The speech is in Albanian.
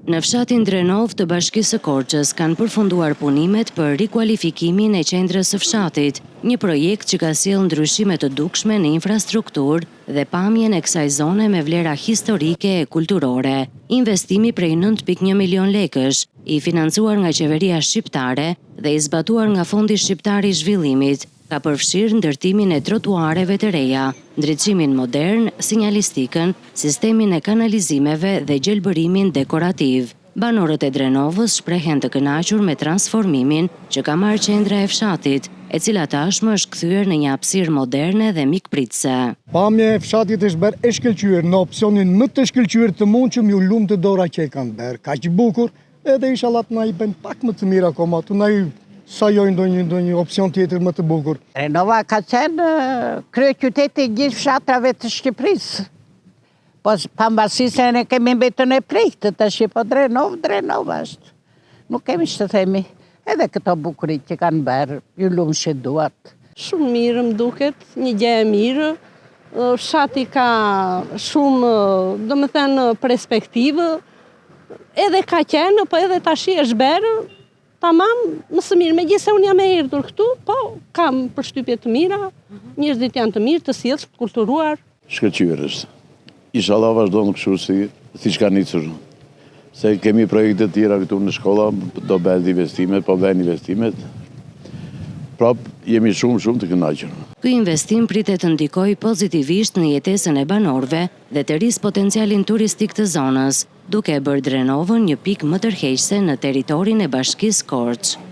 Në fshatin Drenov të Bashkisë së Korçës kanë përfunduar punimet për rikualifikimin e qendrës së fshatit, një projekt që ka sjellë ndryshime të dukshme në infrastrukturë dhe pamjen e kësaj zone me vlera historike e kulturore. Investimi prej 9.1 milion lekësh, i financuar nga qeveria shqiptare dhe i zbatuar nga Fondi Shqiptar i Zhvillimit, ka përfshirë ndërtimin e trotuareve të reja, ndriçimin modern, sinjalistikën, sistemin e kanalizimeve dhe gjelbërimin dekorativ. Banorët e Drenovës shprehen të kënaqur me transformimin që ka marrë qendra e fshatit, e cila tashmë është kthyer në një hapësirë moderne dhe mikpritëse. Pamja e fshatit është bërë e shkëlqyer në opsionin më të shkëlqyer të mundshëm, ju lumë të dora që e kanë bërë. Kaq bukur, edhe inshallah të na i bën pak më të mirë akoma, të na i sajojnë ndonjë opsion tjetër më të bukur. Drenova ka qenë kryeqyteti i gjithë fshatrave të Shqipërisë. Po pavarësi se ne kemi mbetur e prektë, tash po Drenova është. Nuk kemi që të themi. Edhe këto bukurit që kanë bërë, ju lumë që duat. Shumë mirë më duket, një gjë e mirë. Fshati ka shumë, domethënë, perspektivë. Edhe ka qenë, po edhe tash është bërë. Tamam, më së mirë, megjithëse unë jam e erdhur këtu, po kam përshtypje të mira, njerëzit janë të mirë, të sjellshëm, të kulturuar. Shkëlqyer është. Inshallah vazhdon kështu siç ka nisur. Se kemi projekte të tjera këtu në shkolla, do bëhet investimet, po vjen investimet. Prap jemi shumë të kënaqur. Ky investim pritet të ndikojë pozitivisht në jetesën e banorëve dhe të rrisë potencialin turistik të zonës, duke e bërë Drenovën një pikë më tërheqëse në territorin e Bashkisë Korçë.